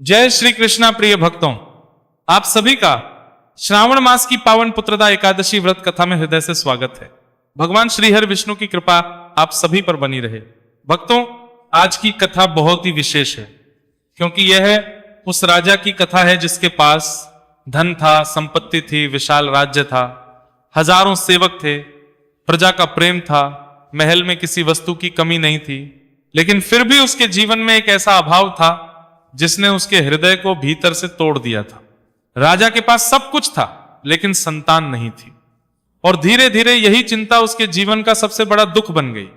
जय श्री कृष्णा प्रिय भक्तों, आप सभी का श्रावण मास की पावन पुत्रदा एकादशी व्रत कथा में हृदय से स्वागत है। भगवान श्री हरि विष्णु की कृपा आप सभी पर बनी रहे। भक्तों, आज की कथा बहुत ही विशेष है क्योंकि यह उस राजा की कथा है जिसके पास धन था, संपत्ति थी, विशाल राज्य था, हजारों सेवक थे, प्रजा का प्रेम था, महल में किसी वस्तु की कमी नहीं थी, लेकिन फिर भी उसके जीवन में एक ऐसा अभाव था जिसने उसके हृदय को भीतर से तोड़ दिया था। राजा के पास सब कुछ था लेकिन संतान नहीं थी और धीरे धीरे यही चिंता उसके जीवन का सबसे बड़ा दुख बन गई।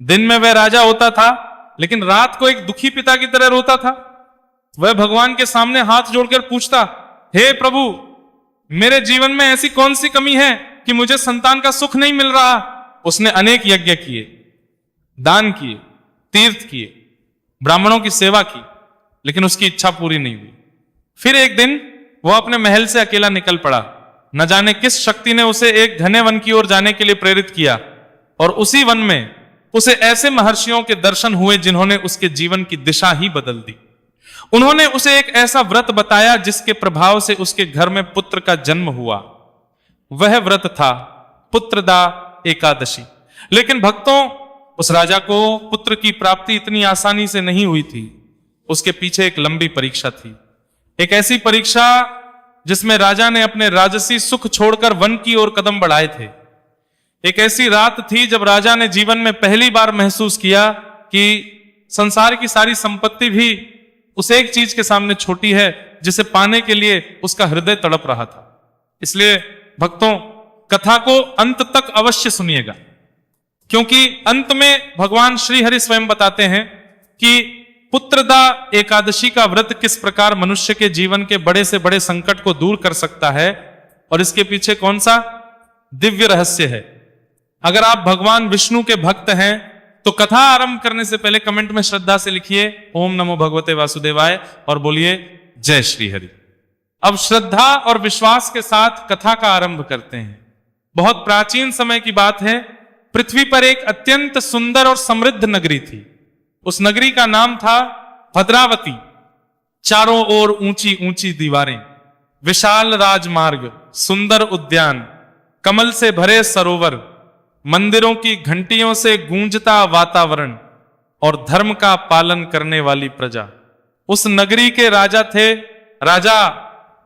दिन में वह राजा होता था लेकिन रात को एक दुखी पिता की तरह रोता था। वह भगवान के सामने हाथ जोड़कर पूछता, हे प्रभु, मेरे जीवन में ऐसी कौन सी कमी है कि मुझे संतान का सुख नहीं मिल रहा। उसने अनेक यज्ञ किए, दान किए, तीर्थ किए, ब्राह्मणों की सेवा की, लेकिन उसकी इच्छा पूरी नहीं हुई। फिर एक दिन वह अपने महल से अकेला निकल पड़ा। न जाने किस शक्ति ने उसे एक घने वन की ओर जाने के लिए प्रेरित किया और उसी वन में उसे ऐसे महर्षियों के दर्शन हुए जिन्होंने उसके जीवन की दिशा ही बदल दी। उन्होंने उसे एक ऐसा व्रत बताया जिसके प्रभाव से उसके घर में पुत्र का जन्म हुआ। वह व्रत था पुत्रदा एकादशी। लेकिन भक्तों, उस राजा को पुत्र की प्राप्ति इतनी आसानी से नहीं हुई थी। उसके पीछे एक लंबी परीक्षा थी, एक ऐसी परीक्षा जिसमें राजा ने अपने राजसी सुख छोड़कर वन की ओर कदम बढ़ाए थे। एक ऐसी रात थी जब राजा ने जीवन में पहली बार महसूस किया कि संसार की सारी संपत्ति भी उस एक चीज के सामने छोटी है जिसे पाने के लिए उसका हृदय तड़प रहा था। इसलिए भक्तों, कथा को अंत तक अवश्य सुनिएगा क्योंकि अंत में भगवान श्री हरि स्वयं बताते हैं कि पुत्रदा एकादशी का व्रत किस प्रकार मनुष्य के जीवन के बड़े से बड़े संकट को दूर कर सकता है और इसके पीछे कौन सा दिव्य रहस्य है। अगर आप भगवान विष्णु के भक्त हैं तो कथा आरंभ करने से पहले कमेंट में श्रद्धा से लिखिए ओम नमो भगवते वासुदेवाय और बोलिए जय श्री हरि। अब श्रद्धा और विश्वास के साथ कथा का आरंभ करते हैं। बहुत प्राचीन समय की बात है। पृथ्वी पर एक अत्यंत सुंदर और समृद्ध नगरी थी। उस नगरी का नाम था भद्रावती। चारों ओर ऊंची ऊंची दीवारें, विशाल राजमार्ग, सुंदर उद्यान, कमल से भरे सरोवर, मंदिरों की घंटियों से गूंजता वातावरण और धर्म का पालन करने वाली प्रजा। उस नगरी के राजा थे राजा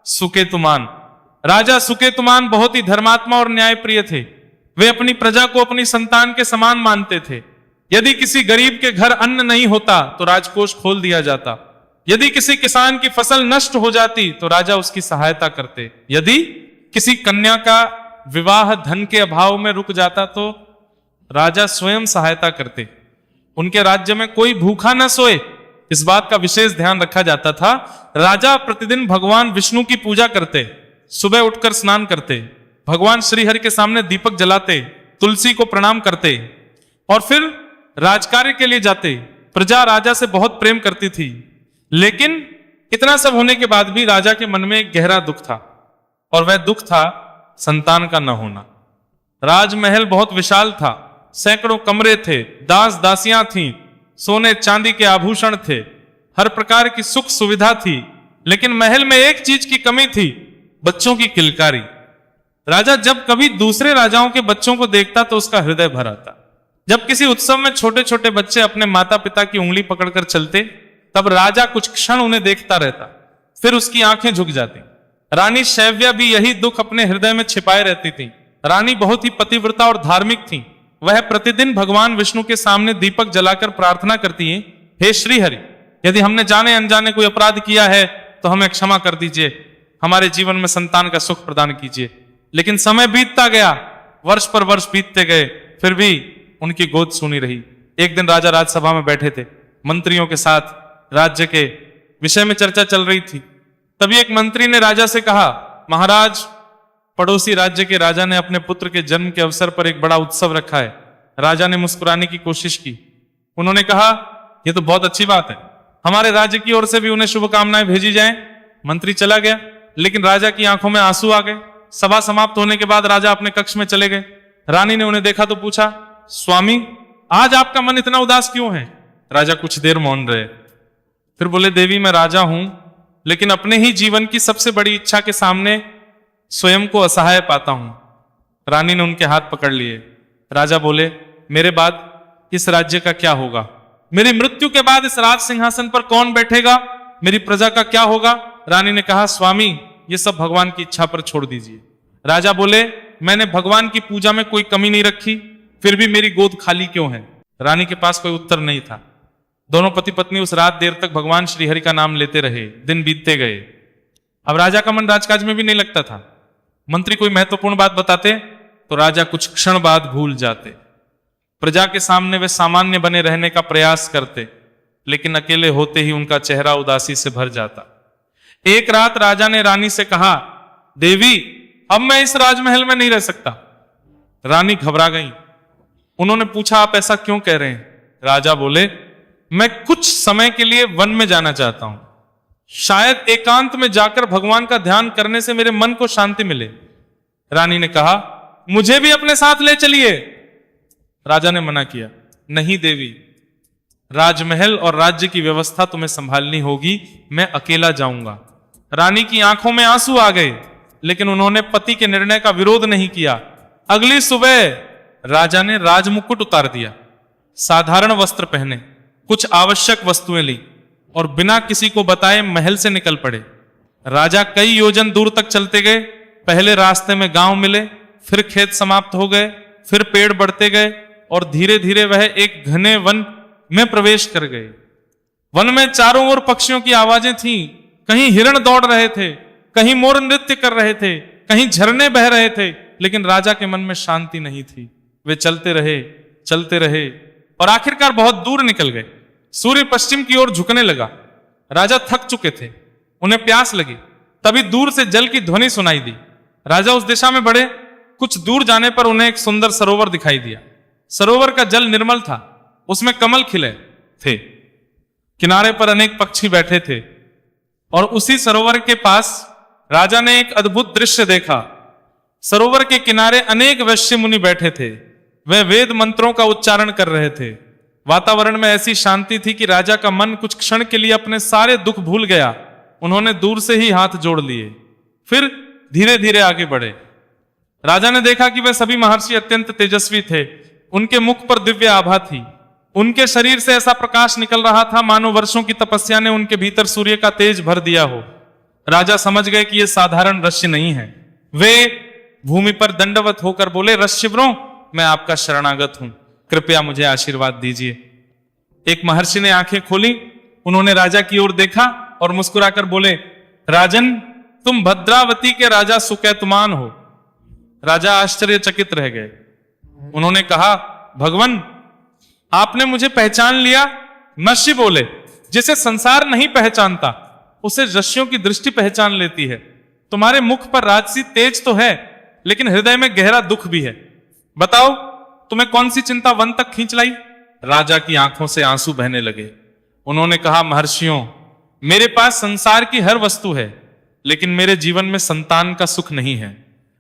सुकेतुमान। राजा सुकेतुमान बहुत ही धर्मात्मा और न्यायप्रिय थे। वे अपनी प्रजा को अपनी संतान के समान मानते थे। यदि किसी गरीब के घर अन्न नहीं होता तो राजकोष खोल दिया जाता। यदि किसी किसान की फसल नष्ट हो जाती तो राजा उसकी सहायता करते। यदि किसी कन्या का विवाह धन के अभाव में रुक जाता तो राजा स्वयं सहायता करते। उनके राज्य में कोई भूखा न सोए, इस बात का विशेष ध्यान रखा जाता था। राजा प्रतिदिन भगवान विष्णु की पूजा करते, सुबह उठकर स्नान करते, भगवान श्री हरि के सामने दीपक जलाते, तुलसी को प्रणाम करते और फिर राजकार्य के लिए जाते। प्रजा राजा से बहुत प्रेम करती थी, लेकिन इतना सब होने के बाद भी राजा के मन में एक गहरा दुख था और वह दुख था संतान का न होना। राजमहल बहुत विशाल था, सैकड़ों कमरे थे, दास दासियां थीं, सोने चांदी के आभूषण थे, हर प्रकार की सुख सुविधा थी, लेकिन महल में एक चीज की कमी थी, बच्चों की किलकारी। राजा जब कभी दूसरे राजाओं के बच्चों को देखता तो उसका हृदय भर आता। जब किसी उत्सव में छोटे छोटे बच्चे अपने माता पिता की उंगली पकड़कर चलते तब राजा कुछ क्षण उन्हें देखता रहता, फिर उसकी आंखें झुक जाती। रानी शैव्या भी यही दुख अपने हृदय में छिपाए रहती थी। रानी बहुत ही पतिव्रता और धार्मिक थी। वह प्रतिदिन भगवान विष्णु के सामने दीपक जलाकर प्रार्थना करती है, हे श्री हरि, यदि हमने जाने अनजाने कोई अपराध किया है तो हमें क्षमा कर दीजिए, हमारे जीवन में संतान का सुख प्रदान कीजिए। लेकिन समय बीतता गया, वर्ष पर वर्ष बीतते गए, फिर भी उनकी गोद सुनी रही। एक दिन राजा राज्यसभा में बैठे थे, मंत्रियों के साथ राज्य के विषय में चर्चा चल रही थी। तभी एक मंत्री ने राजा से कहा, महाराज, पड़ोसी राज्य के राजा ने अपने पुत्र के जन्म के अवसर पर एक बड़ा उत्सव रखा है। राजा ने मुस्कुराने की कोशिश की। उन्होंने कहा, यह तो बहुत अच्छी बात है, हमारे राज्य की ओर से भी उन्हें शुभकामनाएं भेजी जाएं। मंत्री चला गया, लेकिन राजा की आंखों में आंसू आ गए। सभा समाप्त होने के बाद राजा अपने कक्ष में चले गए। रानी ने उन्हें देखा तो पूछा, स्वामी, आज आपका मन इतना उदास क्यों है? राजा कुछ देर मौन रहे, फिर बोले, देवी, मैं राजा हूं लेकिन अपने ही जीवन की सबसे बड़ी इच्छा के सामने स्वयं को असहाय पाता हूं। रानी ने उनके हाथ पकड़ लिए। राजा बोले, मेरे बाद इस राज्य का क्या होगा? मेरी मृत्यु के बाद इस राज सिंहासन पर कौन बैठेगा? मेरी प्रजा का क्या होगा? रानी ने कहा, स्वामी, ये सब भगवान की इच्छा पर छोड़ दीजिए। राजा बोले, मैंने भगवान की पूजा में कोई कमी नहीं रखी, फिर भी मेरी गोद खाली क्यों है? रानी के पास कोई उत्तर नहीं था। दोनों पति पत्नी उस रात देर तक भगवान श्रीहरि का नाम लेते रहे। दिन बीतते गए। अब राजा का मन राजकाज में भी नहीं लगता था। मंत्री कोई महत्वपूर्ण बात बताते तो राजा कुछ क्षण बाद भूल जाते। प्रजा के सामने वे सामान्य बने रहने का प्रयास करते, लेकिन अकेले होते ही उनका चेहरा उदासी से भर जाता। एक रात राजा ने रानी से कहा, देवी, अब मैं इस राजमहल में नहीं रह सकता। रानी घबरा गई। उन्होंने पूछा, आप ऐसा क्यों कह रहे हैं? राजा बोले, मैं कुछ समय के लिए वन में जाना चाहता हूं। शायद एकांत में जाकर भगवान का ध्यान करने से मेरे मन को शांति मिले। रानी ने कहा, मुझे भी अपने साथ ले चलिए। राजा ने मना किया, नहीं देवी, राजमहल और राज्य की व्यवस्था तुम्हें संभालनी होगी, मैं अकेला जाऊंगा। रानी की आंखों में आंसू आ गए, लेकिन उन्होंने पति के निर्णय का विरोध नहीं किया। अगली सुबह राजा ने राजमुकुट उतार दिया, साधारण वस्त्र पहने, कुछ आवश्यक वस्तुएं ली और बिना किसी को बताए महल से निकल पड़े। राजा कई योजन दूर तक चलते गए। पहले रास्ते में गांव मिले, फिर खेत समाप्त हो गए, फिर पेड़ बढ़ते गए और धीरे धीरे वह एक घने वन में प्रवेश कर गए। वन में चारों ओर पक्षियों की आवाजें थीं। कहीं हिरण दौड़ रहे थे, कहीं मोर नृत्य कर रहे थे, कहीं झरने बह रहे थे, लेकिन राजा के मन में शांति नहीं थी। वे चलते रहे और आखिरकार बहुत दूर निकल गए। सूर्य पश्चिम की ओर झुकने लगा। राजा थक चुके थे, उन्हें प्यास लगी। तभी दूर से जल की ध्वनि सुनाई दी। राजा उस दिशा में बढ़े। कुछ दूर जाने पर उन्हें एक सुंदर सरोवर दिखाई दिया। सरोवर का जल निर्मल था, उसमें कमल खिले थे। किनारे पर अनेक पक्षी बैठे थे और उसी सरोवर के पास राजा ने एक अद्भुत दृश्य देखा। सरोवर के किनारे अनेक वैश्य मुनि बैठे थे। वे वेद मंत्रों का उच्चारण कर रहे थे। वातावरण में ऐसी शांति थी कि राजा का मन कुछ क्षण के लिए अपने सारे दुख भूल गया। उन्होंने दूर से ही हाथ जोड़ लिए, फिर धीरे धीरे आगे बढ़े। राजा ने देखा कि वे सभी महर्षि अत्यंत तेजस्वी थे। उनके मुख पर दिव्य आभा थी। उनके शरीर से ऐसा प्रकाश निकल रहा था मानो वर्षों की तपस्या ने उनके भीतर सूर्य का तेज भर दिया हो। राजा समझ गए कि ये साधारण ऋषि नहीं है। वे भूमि पर दंडवत होकर बोले, ऋषिवरों, मैं आपका शरणागत हूं, कृपया मुझे आशीर्वाद दीजिए। एक महर्षि ने आंखें खोली। उन्होंने राजा की ओर देखा और मुस्कुराकर बोले, राजन, तुम भद्रावती के राजा सुकैतुमान हो। राजा आश्चर्यचकित रह गए। उन्होंने कहा, भगवान, आपने मुझे पहचान लिया? महर्षि बोले, जिसे संसार नहीं पहचानता उसे ऋषियों की दृष्टि पहचान लेती है। तुम्हारे मुख पर राजसी तेज तो है, लेकिन हृदय में गहरा दुख भी है। बताओ, तुम्हें कौन सी चिंता वन तक खींच लाई? राजा की आंखों से आंसू बहने लगे। उन्होंने कहा, महर्षियों, मेरे पास संसार की हर वस्तु है, लेकिन मेरे जीवन में संतान का सुख नहीं है।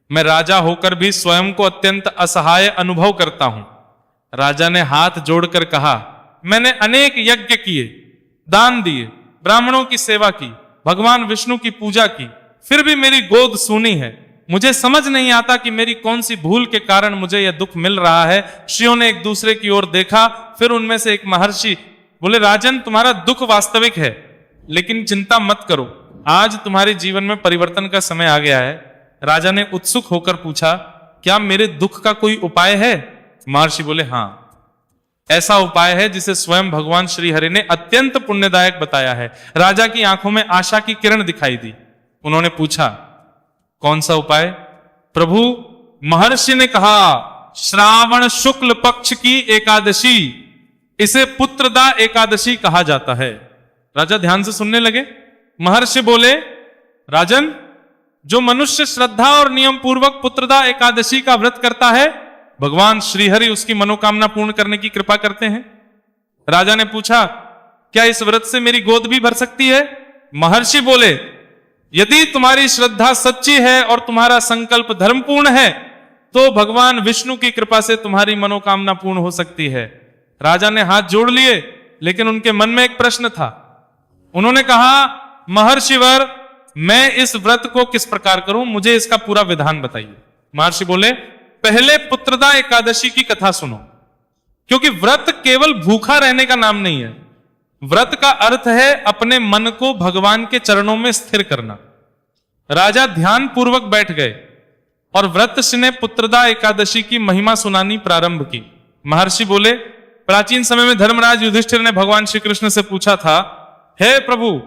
मैं राजा होकर भी स्वयं को अत्यंत असहाय अनुभव करता हूं। राजा ने हाथ जोड़कर कहा, मैंने अनेक यज्ञ किए, दान दिए, ब्राह्मणों की सेवा की, भगवान विष्णु की पूजा की, फिर भी मेरी गोद सूनी है। मुझे समझ नहीं आता कि मेरी कौन सी भूल के कारण मुझे यह दुख मिल रहा है। ऋषियों ने एक दूसरे की ओर देखा। फिर उनमें से एक महर्षि बोले, राजन, तुम्हारा दुख वास्तविक है, लेकिन चिंता मत करो, आज तुम्हारे जीवन में परिवर्तन का समय आ गया है। राजा ने उत्सुक होकर पूछा, क्या मेरे दुख का कोई उपाय है? महर्षि बोले, हां, ऐसा उपाय है जिसे स्वयं भगवान श्री हरि ने अत्यंत पुण्यदायक बताया है। राजा की आंखों में आशा की किरण दिखाई दी। उन्होंने पूछा, कौन सा उपाय? प्रभु, महर्षि ने कहा, श्रावण शुक्ल पक्ष की एकादशी, इसे पुत्रदा एकादशी कहा जाता है। राजा ध्यान से सुनने लगे। महर्षि बोले, राजन, जो मनुष्य श्रद्धा और नियम पूर्वक पुत्रदा एकादशी का व्रत करता है, भगवान श्रीहरि उसकी मनोकामना पूर्ण करने की कृपा करते हैं। राजा ने पूछा, क्या इस व्रत से मेरी गोद भी भर सकती है? महर्षि बोले, यदि तुम्हारी श्रद्धा सच्ची है और तुम्हारा संकल्प धर्मपूर्ण है, तो भगवान विष्णु की कृपा से तुम्हारी मनोकामना पूर्ण हो सकती है। राजा ने हाथ जोड़ लिए, लेकिन उनके मन में एक प्रश्न था। उन्होंने कहा, महर्षिवर, मैं इस व्रत को किस प्रकार करूं, मुझे इसका पूरा विधान बताइए। महर्षि बोले, पहले पुत्रदा एकादशी की कथा सुनो, क्योंकि व्रत केवल भूखा रहने का नाम नहीं है। व्रत का अर्थ है अपने मन को भगवान के चरणों में स्थिर करना। राजा ध्यान पूर्वक बैठ गए और व्रतस्य ने पुत्रदा एकादशी की महिमा सुनानी प्रारंभ की। महर्षि बोले, प्राचीन समय में धर्मराज युधिष्ठिर ने भगवान श्री कृष्ण से पूछा था, हे प्रभु,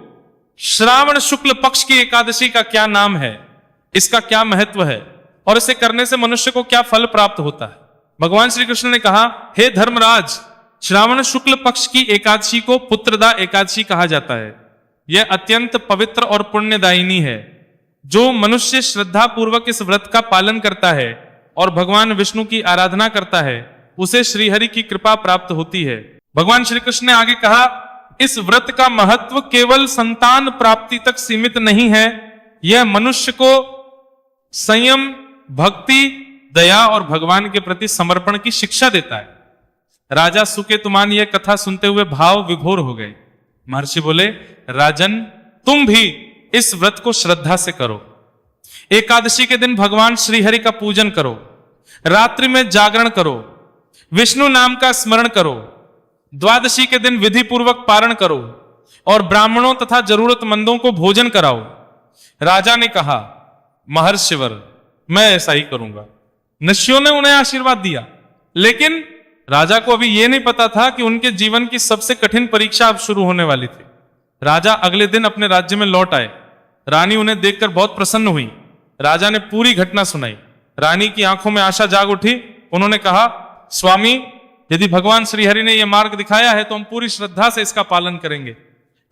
श्रावण शुक्ल पक्ष की एकादशी का क्या नाम है, इसका क्या महत्व है और इसे करने से मनुष्य को क्या फल प्राप्त होता है। भगवान श्री कृष्ण ने कहा, हे धर्मराज, श्रावण शुक्ल पक्ष की एकादशी को पुत्रदा एकादशी कहा जाता है। यह अत्यंत पवित्र और पुण्यदायिनी है। जो मनुष्य श्रद्धा पूर्वक इस व्रत का पालन करता है और भगवान विष्णु की आराधना करता है, उसे श्रीहरि की कृपा प्राप्त होती है। भगवान श्री कृष्ण ने आगे कहा, इस व्रत का महत्व केवल संतान प्राप्ति तक सीमित नहीं है, यह मनुष्य को संयम, भक्ति, दया और भगवान के प्रति समर्पण की शिक्षा देता है। राजा सुकेतुमान यह कथा सुनते हुए भाव विभोर हो गए। महर्षि बोले, राजन, तुम भी इस व्रत को श्रद्धा से करो। एकादशी के दिन भगवान श्रीहरि का पूजन करो, रात्रि में जागरण करो, विष्णु नाम का स्मरण करो, द्वादशी के दिन विधि पूर्वक पारण करो और ब्राह्मणों तथा जरूरतमंदों को भोजन कराओ। राजा ने कहा, महर्षिवर, मैं ऐसा ही करूंगा। नशियों ने उन्हें आशीर्वाद दिया, लेकिन राजा को अभी यह नहीं पता था कि उनके जीवन की सबसे कठिन परीक्षा अब शुरू होने वाली थी। राजा अगले दिन अपने राज्य में लौट आए। रानी उन्हें देखकर बहुत प्रसन्न हुई। राजा ने पूरी घटना सुनाई। रानी की आंखों में आशा जाग उठी। उन्होंने कहा, स्वामी, यदि भगवान श्रीहरि ने यह मार्ग दिखाया है तो हम पूरी श्रद्धा से इसका पालन करेंगे।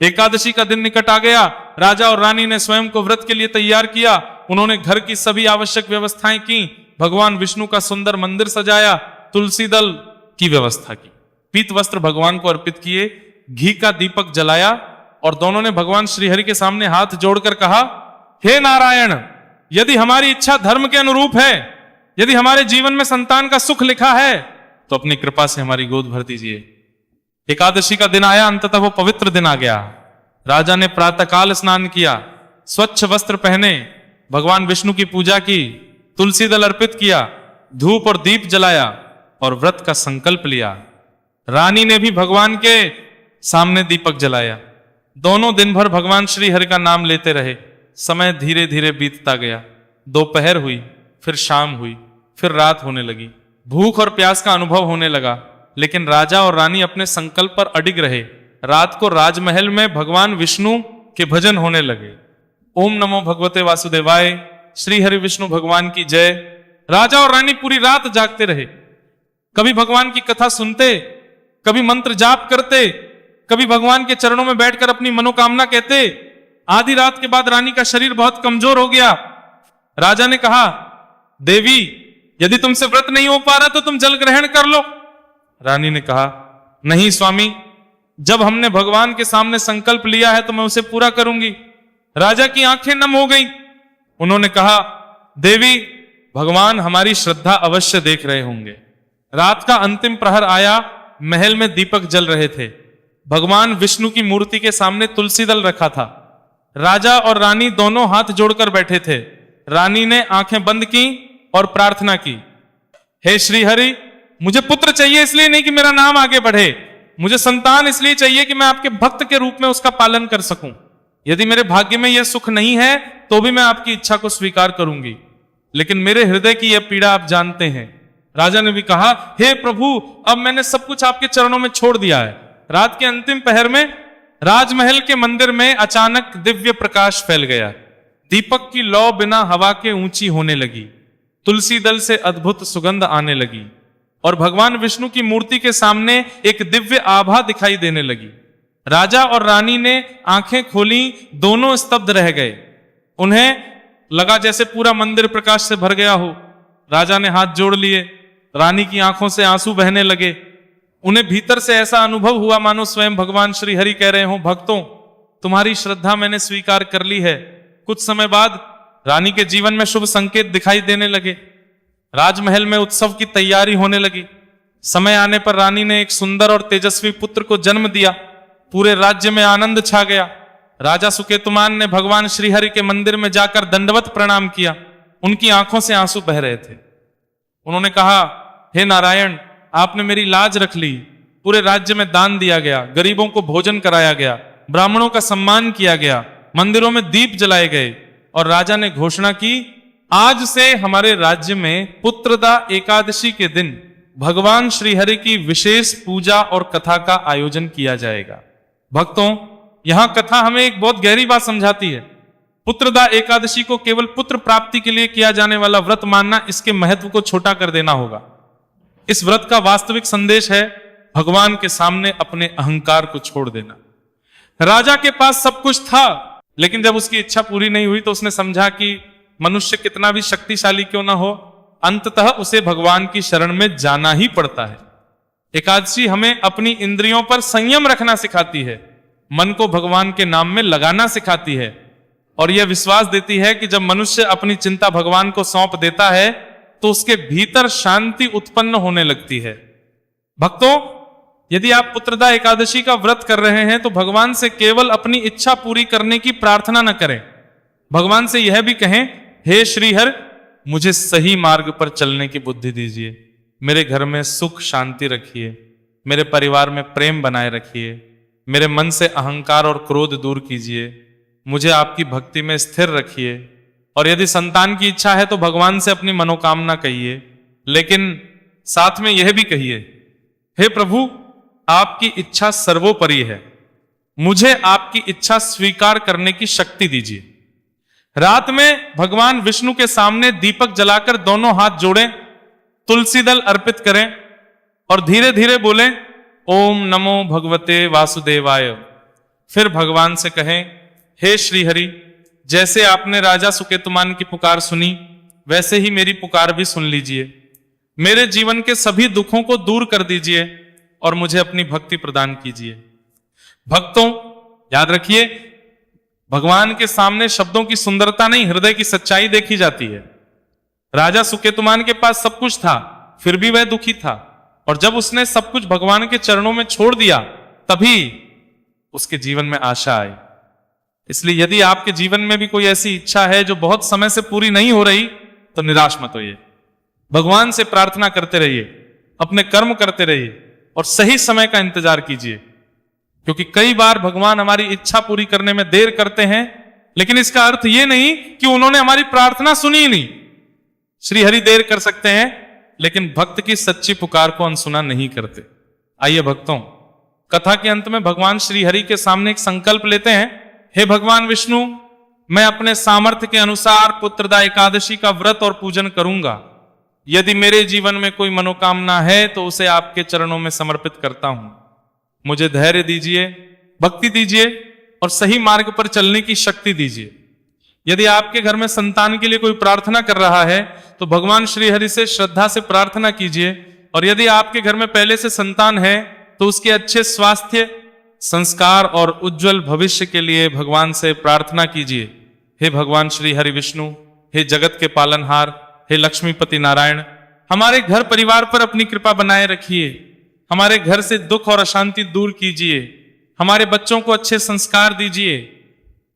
एकादशी का दिन निकट आ गया। राजा और रानी ने स्वयं को व्रत के लिए तैयार किया। उन्होंने घर की सभी आवश्यक व्यवस्थाएं की। भगवान विष्णु का सुंदर मंदिर सजाया, तुलसी दल की व्यवस्था की, पीत वस्त्र भगवान को अर्पित किए, घी का दीपक जलाया और दोनों ने भगवान श्रीहरि के सामने हाथ जोड़कर कहा, हे नारायण, यदि हमारी इच्छा धर्म के अनुरूप है, यदि हमारे जीवन में संतान का सुख लिखा है, तो अपनी कृपा से हमारी गोद भर दीजिए। एकादशी का दिन आया। अंततः वो पवित्र दिन आ गया। राजा ने प्रातःकाल स्नान किया, स्वच्छ वस्त्र पहने, भगवान विष्णु की पूजा की, तुलसी दल अर्पित किया, धूप और दीप जलाया और व्रत का संकल्प लिया। रानी ने भी भगवान के सामने दीपक जलाया। दोनों दिन भर भगवान श्री हरि का नाम लेते रहे। समय धीरे धीरे बीतता गया। दोपहर हुई, फिर शाम हुई, फिर रात होने लगी। भूख और प्यास का अनुभव होने लगा, लेकिन राजा और रानी अपने संकल्प पर अडिग रहे। रात को राजमहल में भगवान विष्णु के भजन होने लगे। ओम नमो भगवते वासुदेवाय, श्री हरि विष्णु भगवान की जय। राजा और रानी पूरी रात जागते रहे। कभी भगवान की कथा सुनते, कभी मंत्र जाप करते, कभी भगवान के चरणों में बैठकर अपनी मनोकामना कहते। आधी रात के बाद रानी का शरीर बहुत कमजोर हो गया। राजा ने कहा, देवी, यदि तुमसे व्रत नहीं हो पा रहा तो तुम जल ग्रहण कर लो। रानी ने कहा, नहीं स्वामी, जब हमने भगवान के सामने संकल्प लिया है तो मैं उसे पूरा करूंगी। राजा की आंखें नम हो गईं। उन्होंने कहा, देवी, भगवान हमारी श्रद्धा अवश्य देख रहे होंगे। रात का अंतिम प्रहर आया। महल में दीपक जल रहे थे। भगवान विष्णु की मूर्ति के सामने तुलसी दल रखा था। राजा और रानी दोनों हाथ जोड़कर बैठे थे। रानी ने आंखें बंद की और प्रार्थना की, हे श्री हरि, मुझे पुत्र चाहिए इसलिए नहीं कि मेरा नाम आगे बढ़े, मुझे संतान इसलिए चाहिए कि मैं आपके भक्त के रूप में उसका पालन कर सकूं। यदि मेरे भाग्य में यह सुख नहीं है तो भी मैं आपकी इच्छा को स्वीकार करूंगी, लेकिन मेरे हृदय की यह पीड़ा आप जानते हैं। राजा ने भी कहा, हे प्रभु, अब मैंने सब कुछ आपके चरणों में छोड़ दिया है। रात के अंतिम पहर में राजमहल के मंदिर में अचानक दिव्य प्रकाश फैल गया। दीपक की लौ बिना हवा के ऊंची होने लगी। तुलसी दल से अद्भुत सुगंध आने लगी और भगवान विष्णु की मूर्ति के सामने एक दिव्य आभा दिखाई देने लगी। राजा और रानी ने आंखें खोली। दोनों स्तब्ध रह गए। उन्हें लगा जैसे पूरा मंदिर प्रकाश से भर गया हो। राजा ने हाथ जोड़ लिए। रानी की आंखों से आंसू बहने लगे। उन्हें भीतर से ऐसा अनुभव हुआ मानो स्वयं भगवान श्री हरि कह रहे हो, भक्तों, तुम्हारी श्रद्धा मैंने स्वीकार कर ली है। कुछ समय बाद रानी के जीवन में शुभ संकेत दिखाई देने लगे। राजमहल में उत्सव की तैयारी होने लगी। समय आने पर रानी ने एक सुंदर और तेजस्वी पुत्र को जन्म दिया। पूरे राज्य में आनंद छा गया। राजा सुकेतुमान ने भगवान श्रीहरि के मंदिर में जाकर दंडवत प्रणाम किया। उनकी आंखों से आंसू बह रहे थे। उन्होंने कहा, हे नारायण, आपने मेरी लाज रख ली। पूरे राज्य में दान दिया गया, गरीबों को भोजन कराया गया, ब्राह्मणों का सम्मान किया गया, मंदिरों में दीप जलाए गए और राजा ने घोषणा की, आज से हमारे राज्य में पुत्रदा एकादशी के दिन भगवान श्रीहरि की विशेष पूजा और कथा का आयोजन किया जाएगा। भक्तों, यहां कथा हमें एक बहुत गहरी बात समझाती है। पुत्रदा एकादशी को केवल पुत्र प्राप्ति के लिए किया जाने वाला व्रत मानना इसके महत्व को छोटा कर देना होगा। इस व्रत का वास्तविक संदेश है भगवान के सामने अपने अहंकार को छोड़ देना। राजा के पास सब कुछ था, लेकिन जब उसकी इच्छा पूरी नहीं हुई तो उसने समझा कि मनुष्य कितना भी शक्तिशाली क्यों ना हो, अंततः उसे भगवान की शरण में जाना ही पड़ता है। एकादशी हमें अपनी इंद्रियों पर संयम रखना सिखाती है, मन को भगवान के नाम में लगाना सिखाती है और यह विश्वास देती है कि जब मनुष्य अपनी चिंता भगवान को सौंप देता है तो उसके भीतर शांति उत्पन्न होने लगती है। भक्तों, यदि आप पुत्रदा एकादशी का व्रत कर रहे हैं तो भगवान से केवल अपनी इच्छा पूरी करने की प्रार्थना न करें। भगवान से यह भी कहें, हे श्रीहर, मुझे सही मार्ग पर चलने की बुद्धि दीजिए, मेरे घर में सुख शांति रखिए, मेरे परिवार में प्रेम बनाए रखिए, मेरे मन से अहंकार और क्रोध दूर कीजिए, मुझे आपकी भक्ति में स्थिर रखिए। और यदि संतान की इच्छा है तो भगवान से अपनी मनोकामना कहिए, लेकिन साथ में यह भी कहिए, हे प्रभु, आपकी इच्छा सर्वोपरि है, मुझे आपकी इच्छा स्वीकार करने की शक्ति दीजिए। रात में भगवान विष्णु के सामने दीपक जलाकर दोनों हाथ जोड़ें, तुलसी दल अर्पित करें और धीरे धीरे बोलें, ओम नमो भगवते वासुदेवाय। फिर भगवान से कहें, हे श्रीहरि, जैसे आपने राजा सुकेतुमान की पुकार सुनी, वैसे ही मेरी पुकार भी सुन लीजिए। मेरे जीवन के सभी दुखों को दूर कर दीजिए और मुझे अपनी भक्ति प्रदान कीजिए। भक्तों, याद रखिए, भगवान के सामने शब्दों की सुंदरता नहीं, हृदय की सच्चाई देखी जाती है। राजा सुकेतुमान के पास सब कुछ था, फिर भी वह दुखी था, और जब उसने सब कुछ भगवान के चरणों में छोड़ दिया, तभी उसके जीवन में आशा आई। इसलिए यदि आपके जीवन में भी कोई ऐसी इच्छा है जो बहुत समय से पूरी नहीं हो रही, तो निराश मत होइए। भगवान से प्रार्थना करते रहिए, अपने कर्म करते रहिए और सही समय का इंतजार कीजिए, क्योंकि कई बार भगवान हमारी इच्छा पूरी करने में देर करते हैं, लेकिन इसका अर्थ यह नहीं कि उन्होंने हमारी प्रार्थना सुनी ही नहीं। श्री हरि देर कर सकते हैं, लेकिन भक्त की सच्ची पुकार को अनसुना नहीं करते। आइए भक्तों, कथा के अंत में भगवान श्री हरि के सामने एक संकल्प लेते हैं। हे भगवान विष्णु, मैं अपने सामर्थ्य के अनुसार पुत्रदा एकादशी का व्रत और पूजन करूंगा। यदि मेरे जीवन में कोई मनोकामना है तो उसे आपके चरणों में समर्पित करता हूं। मुझे धैर्य दीजिए, भक्ति दीजिए और सही मार्ग पर चलने की शक्ति दीजिए। यदि आपके घर में संतान के लिए कोई प्रार्थना कर रहा है तो भगवान श्री हरि से श्रद्धा से प्रार्थना कीजिए, और यदि आपके घर में पहले से संतान है तो उसके अच्छे स्वास्थ्य, संस्कार और उज्जवल भविष्य के लिए भगवान से प्रार्थना कीजिए। हे भगवान श्री हरि विष्णु, हे जगत के पालनहार, हे लक्ष्मीपति नारायण, हमारे घर परिवार पर अपनी कृपा बनाए रखिए। हमारे घर से दुख और अशांति दूर कीजिए। हमारे बच्चों को अच्छे संस्कार दीजिए।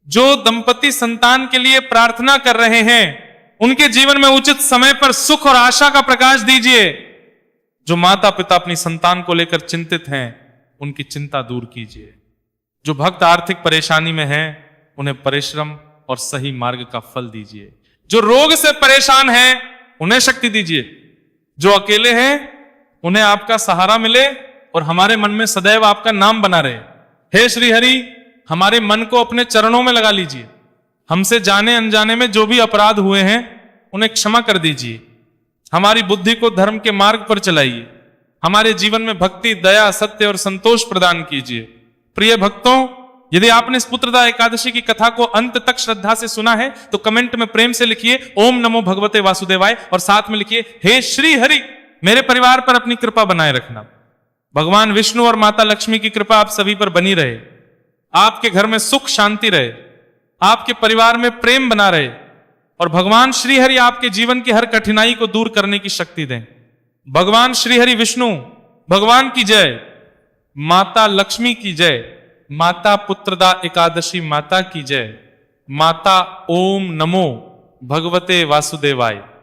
जो दंपति संतान के लिए प्रार्थना कर रहे हैं, उनके जीवन में उचित समय पर सुख और आशा का प्रकाश दीजिए। जो माता पिता अपनी संतान को लेकर चिंतित हैं, उनकी चिंता दूर कीजिए। जो भक्त आर्थिक परेशानी में हैं, उन्हें परिश्रम और सही मार्ग का फल दीजिए। जो रोग से परेशान हैं, उन्हें शक्ति दीजिए। जो अकेले हैं, उन्हें आपका सहारा मिले और हमारे मन में सदैव आपका नाम बना रहे। हे श्री हरि, हमारे मन को अपने चरणों में लगा लीजिए। हमसे जाने अनजाने में जो भी अपराध हुए हैं, उन्हें क्षमा कर दीजिए। हमारी बुद्धि को धर्म के मार्ग पर चलाइए। हमारे जीवन में भक्ति, दया, सत्य और संतोष प्रदान कीजिए। प्रिय भक्तों, यदि आपने इस पुत्रदा एकादशी की कथा को अंत तक श्रद्धा से सुना है तो कमेंट में प्रेम से लिखिए ओम नमो भगवते वासुदेवाय, और साथ में लिखिए, हे श्री हरि, मेरे परिवार पर अपनी कृपा बनाए रखना। भगवान विष्णु और माता लक्ष्मी की कृपा आप सभी पर बनी रहे। आपके घर में सुख शांति रहे, आपके परिवार में प्रेम बना रहे, और भगवान श्री हरि आपके जीवन की हर कठिनाई को दूर करने की शक्ति दें। भगवान श्री हरि विष्णु भगवान की जय, माता लक्ष्मी की जय, माता पुत्रदा एकादशी माता की जय। माता ओम नमो भगवते वासुदेवाय।